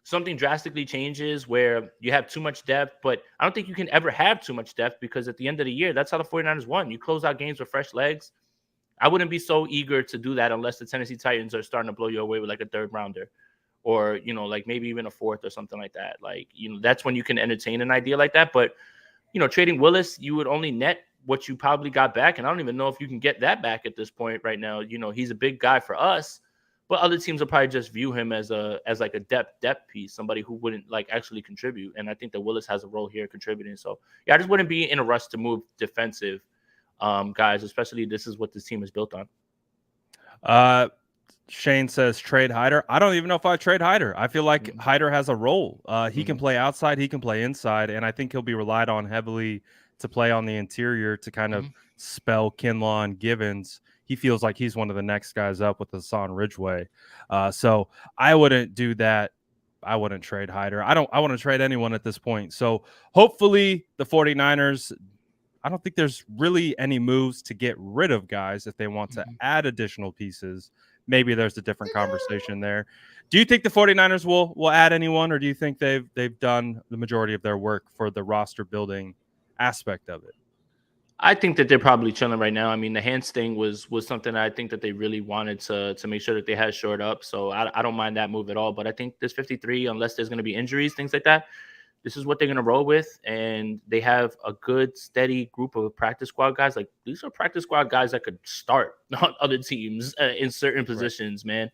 something drastically changes where you have too much depth, but I don't think you can ever have too much depth, because at the end of the year, that's how the 49ers won. You close out games with fresh legs. I wouldn't be so eager to do that unless the Tennessee Titans are starting to blow you away with like a 3rd rounder, or, like maybe even a 4th or something like that. Like, that's when you can entertain an idea like that. But, trading Willis, you would only net what you probably got back. And I don't even know if you can get that back at this point right now. He's a big guy for us, but other teams will probably just view him as like a depth piece, somebody who wouldn't like actually contribute. And I think that Willis has a role here contributing. So yeah, I just wouldn't be in a rush to move defensive guys, especially this is what this team is built on. Shane says trade Hyder. I don't even know if I trade Hyder. I feel like Hyder has a role. He can play outside, he can play inside, and I think he'll be relied on heavily to play on the interior to kind of spell Kinlaw and Givens. He feels like he's one of the next guys up with Hassan Ridgeway. So I wouldn't do that. I wouldn't trade Hyder. I want to trade anyone at this point. So hopefully the 49ers, I don't think there's really any moves to get rid of guys. If they want to add additional pieces, maybe there's a different conversation there. Do you think the 49ers will add anyone, or do you think they've done the majority of their work for the roster building aspect of it? I think that they're probably chilling right now. I mean, the hands thing was something I think that they really wanted to make sure that they had shored up. So I don't mind that move at all. But I think this 53, unless there's going to be injuries, things like that, this is what they're going to roll with. And they have a good, steady group of practice squad guys. Like, these are practice squad guys that could start on other teams in certain positions, man.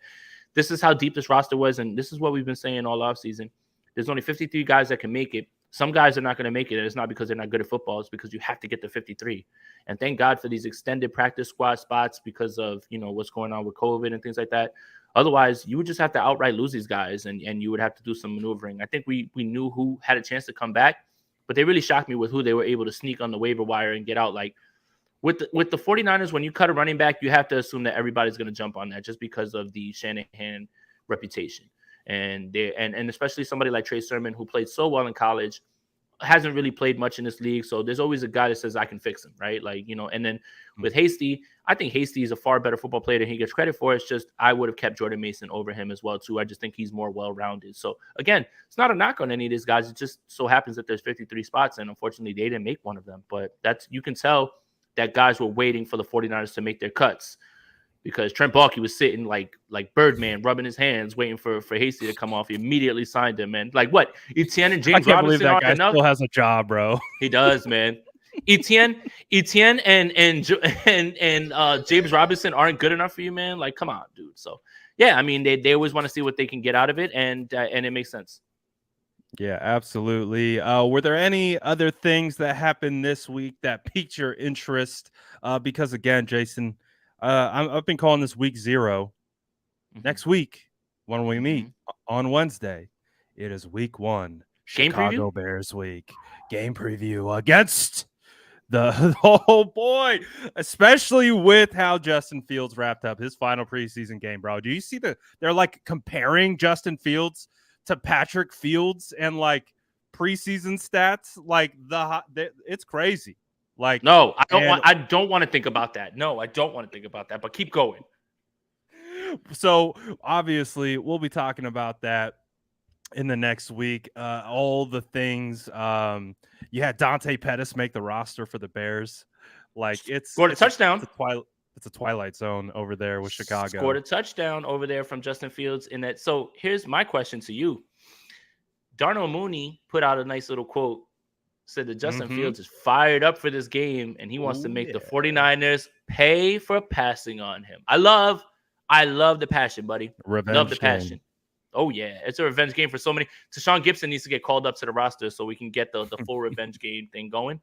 This is how deep this roster was. And this is what we've been saying all offseason. There's only 53 guys that can make it. Some guys are not going to make it, and it's not because they're not good at football. It's because you have to get to 53. And thank God for these extended practice squad spots because of, what's going on with COVID and things like that. Otherwise, you would just have to outright lose these guys, and you would have to do some maneuvering. I think we knew who had a chance to come back, but they really shocked me with who they were able to sneak on the waiver wire and get out. Like, with the 49ers, when you cut a running back, you have to assume that everybody's going to jump on that just because of the Shanahan reputation. And especially somebody like Trey Sermon, who played so well in college, hasn't really played much in this league. So there's always a guy that says I can fix him, right? Like, and then with Hasty, I think Hasty is a far better football player than he gets credit for. It's just I would have kept Jordan Mason over him as well too. I just think he's more well-rounded. So again, it's not a knock on any of these guys. It just so happens that there's 53 spots, and unfortunately they didn't make one of them. But you can tell that guys were waiting for the 49ers to make their cuts, because Trent Baalke was sitting like Birdman, rubbing his hands, waiting for Hasty to come off. He immediately signed him, man. Like, what? Etienne and James Robinson aren't enough? Still has a job, bro. He does, man. Etienne and James Robinson aren't good enough for you, man. Like, come on, dude. So yeah, I mean, they always want to see what they can get out of it, and it makes sense. Yeah, absolutely. Were there any other things that happened this week that piqued your interest? Because again, Jason, I've been calling this week 0. Next week, when we meet on Wednesday, it is week 1, Game preview? Chicago Bears week. Game preview against the oh boy, especially with how Justin Fields wrapped up his final preseason game, bro. Do you see they're like comparing Justin Fields to Patrick Fields and like preseason stats? Like it's crazy. Like no, I don't want to think about that. No, I don't want to think about that. But keep going. So obviously, we'll be talking about that in the next week. All the things. You had Dante Pettis make the roster for the Bears. Like scored a touchdown. It's a twilight zone over there with Chicago. Scored a touchdown over there from Justin Fields in that. So here's my question to you. Darnell Mooney put out a nice little quote, said that Justin Fields is fired up for this game and he wants to make the 49ers pay for passing on him. I love the passion, buddy. Revenge love the passion. Game. Oh, yeah. It's a revenge game for so many. Tashawn Gibson needs to get called up to the roster so we can get the full revenge game thing going.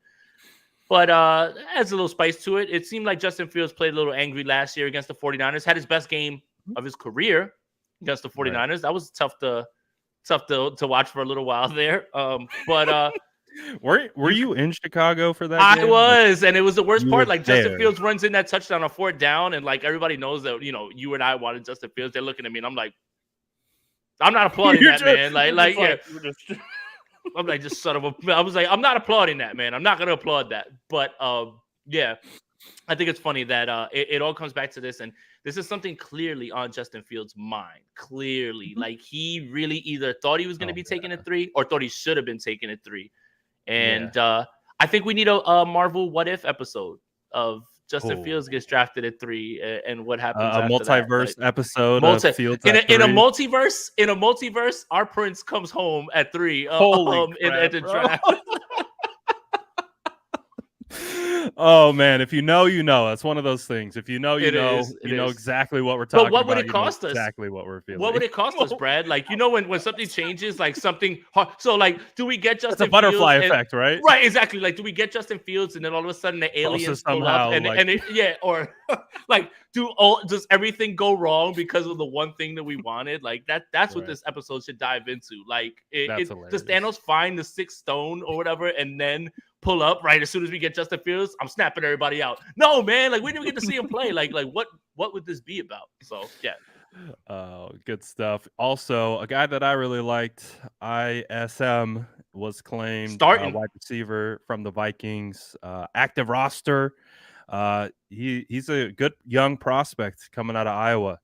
But adds a little spice to it. It seemed like Justin Fields played a little angry last year against the 49ers, had his best game of his career against the 49ers. Right. That was tough to watch for a little while there. But were you in Chicago for that game? I was, and it was the worst part. Like Justin Fields runs in that touchdown on 4th down, and like everybody knows that, you know, you and I wanted Justin Fields. They're looking at me and I'm like, I'm not applauding that, man. I'm like, just son of a. I was like, I'm not applauding that, man. I'm not gonna applaud that. But yeah, I think it's funny that it all comes back to this, and this is something clearly on Justin Fields' mind. Clearly, like he really either thought he was gonna be taking at 3 or thought he should have been taking at 3. And I think we need a Marvel What If episode of Justin Fields gets drafted at 3 and what happens. A multiverse episode of Fields in a multiverse. In a multiverse, our prince comes home at 3. Holy crap, at the draft. Oh man, if you know, you know. That's one of those things. If you know, you know. You know exactly what we're talking about. But what would it cost us? Exactly what we're feeling. What would it cost us, Brad? Like, you know, when something changes, like something hard. So, like, do we get Justin? It's a butterfly effect, right? Right, exactly. Like, do we get Justin Fields, and then all of a sudden the aliens pull up, or like, does everything go wrong because of the one thing that we wanted? Like that's what this episode should dive into. Like, does Thanos find the 6th stone or whatever, and then pull up right as soon as we get Justin Fields? I'm snapping everybody out. No, man, like we didn't get to see him play. Like what would this be about? So yeah. Oh, good stuff. Also, a guy that I really liked, ISM, was claimed wide receiver from the Vikings, active roster. He's a good young prospect coming out of Iowa.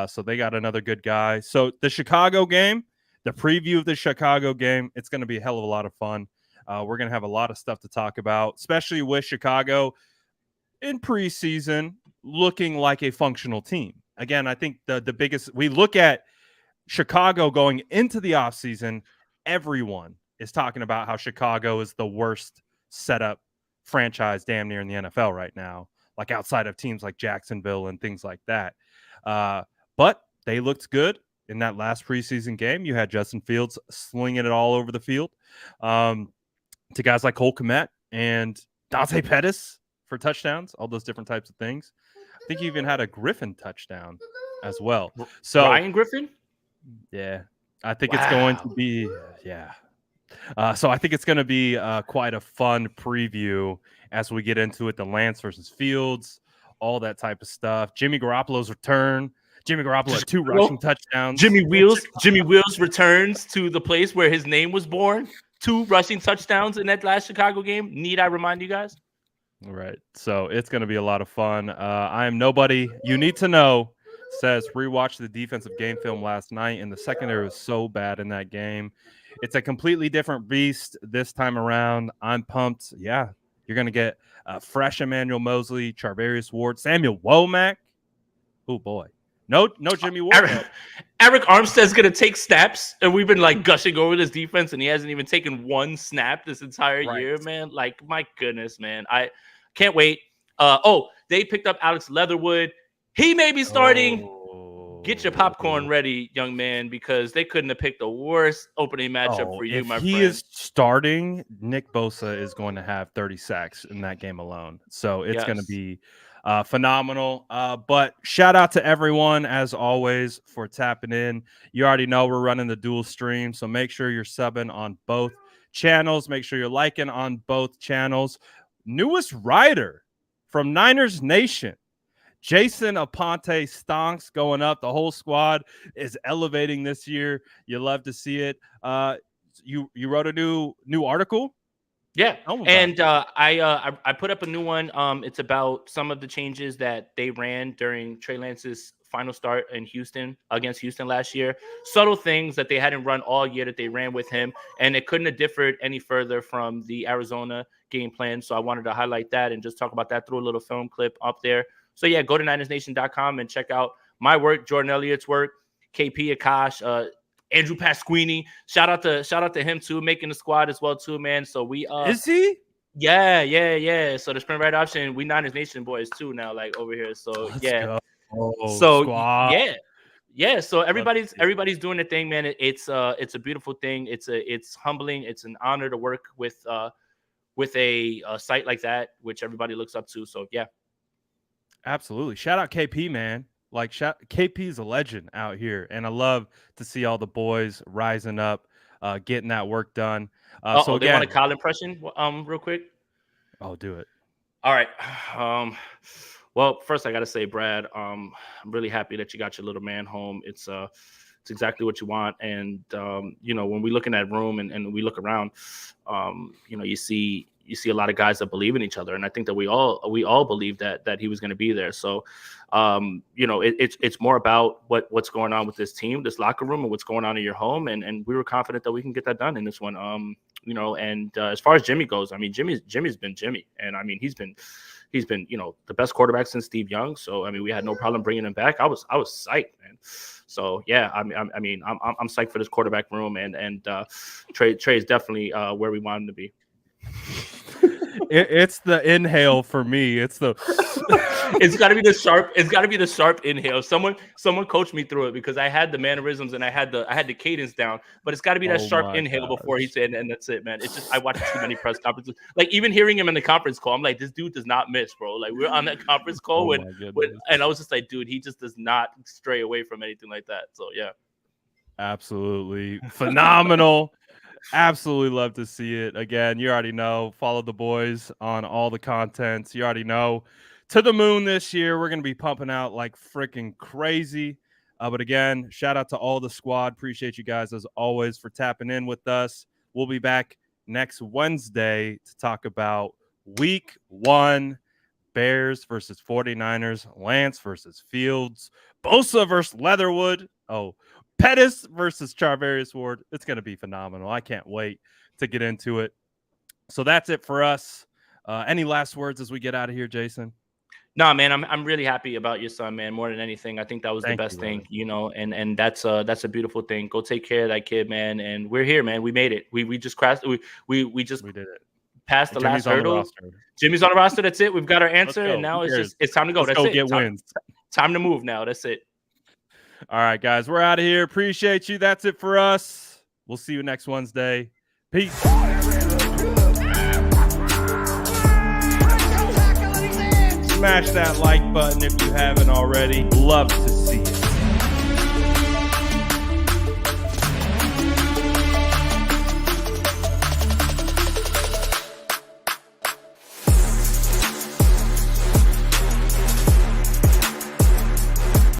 So they got another good guy. So the Chicago game, the preview of the Chicago game, it's going to be a hell of a lot of fun. We're going to have a lot of stuff to talk about, especially with Chicago in preseason looking like a functional team. Again, I think the biggest, we look at Chicago going into the offseason, everyone is talking about how Chicago is the worst setup franchise damn near in the NFL right now, like outside of teams like Jacksonville and things like that. But they looked good in that last preseason game. You had Justin Fields slinging it all over the field to guys like Cole Kmet and Dante Pettis for touchdowns, all those different types of things. I think he even had a Griffin touchdown as well. So Ryan Griffin? Yeah. I think it's going to be, so I think it's going to be quite a fun preview as we get into it. The Lance versus Fields, all that type of stuff. Jimmy Garoppolo's return. Jimmy Garoppolo had 2 rushing touchdowns. Jimmy Wheels returns to the place where his name was born. 2 rushing touchdowns in that last Chicago game. Need I remind you guys? All right. So it's going to be a lot of fun. I am nobody you need to know. Says rewatched the defensive game film last night, and the secondary was so bad in that game. It's a completely different beast this time around. I'm pumped. Yeah, you're going to get fresh Emmanuel Mosley, Charvarius Ward, Samuel Womack. Oh, boy. No Jimmy Ward. Eric Armstead's going to take snaps, and we've been like gushing over this defense, and he hasn't even taken 1 snap this entire year, man. Like, my goodness, man. I can't wait. They picked up Alex Leatherwood. He may be starting. Get your popcorn ready, young man, because they couldn't have picked the worst opening matchup for you, my friend. If he is starting, Nick Bosa is going to have 30 sacks in that game alone. So it's going to be phenomenal. But shout out to everyone, as always, for tapping in. You already know we're running the dual stream, so make sure you're subbing on both channels. Make sure you're liking on both channels. Newest writer from Niners Nation, Jason Aponte Stonks, going up. The whole squad is elevating this year. You love to see it. You wrote a new article. Yeah, and I put up a new one. It's about some of the changes that they ran during Trey Lance's final start in Houston against Houston last year. Subtle things that they hadn't run all year that they ran with him, and it couldn't have differed any further from the Arizona game plan. So I wanted to highlight that and just talk about that through a little film clip up there. So yeah, go to NinersNation.com and check out my work, Jordan Elliott's work, KP Akash, Andrew Pasquini. Shout out to him too, making the squad as well too, man. So we is he? Yeah. So the sprint right option, we Niners Nation boys too now, like over here. So Let's yeah. go. So squad. yeah. So everybody's doing their thing, man. It's a beautiful thing. It's humbling. It's an honor to work with a site like that, which everybody looks up to. So yeah. Absolutely. Shout out KP, man. Like KP is a legend out here, and I love to see all the boys rising up, getting that work done. So they want a Kyle impression, real quick. I'll do it. All right. Well, first I gotta say, Brad, I'm really happy that you got your little man home. It's exactly what you want, and when we look in that room and we look around, you see a lot of guys that believe in each other, and I think that we all believe that he was going to be there. So, it's more about what's going on with this team, this locker room, and what's going on in your home, and we were confident that we can get that done in this one. And as far as Jimmy goes, I mean, Jimmy's been Jimmy, and I mean he's been the best quarterback since Steve Young. So I mean, we had no problem bringing him back. I was psyched, man. So yeah, I'm psyched for this quarterback room, and Trey is definitely where we want him to be. It's the inhale for me. It's got to be the sharp. It's got to be the sharp inhale. Someone coached me through it because I had the mannerisms and I had the cadence down. But it's got to be that sharp inhale before he said, and that's it, man. It's just I watched too many press conferences. Like even hearing him in the conference call, I'm like, this dude does not miss, bro. Like we're on that conference call and I was just like, dude, he just does not stray away from anything like that. So yeah, absolutely phenomenal. Absolutely love to see it. Again, you already know, follow the boys on all the contents. You already know, to the moon this year. We're going to be pumping out like freaking crazy. But again, shout out to all the squad. Appreciate you guys as always for tapping in with us. We'll be back next Wednesday to talk about week 1, Bears versus 49ers, Lance versus Fields, Bosa versus Leatherwood. Pettis versus Charvarius Ward. It's going to be phenomenal. I can't wait to get into it. So that's it for us. Any last words as we get out of here, Jason? No, man, I'm really happy about your son, man. More than anything, I think that was the best thing, and that's a beautiful thing. Go take care of that kid, man. And we're here, man. We made it. We just crashed. We did it. Passed the last hurdle. Jimmy's on the roster. That's it. We've got our answer, and now it's time to go. That's it. Get wins. Time to move now. That's it. All right, guys, we're out of here. Appreciate you. That's it for us. We'll see you next Wednesday. Peace. Smash that like button if you haven't already. Love to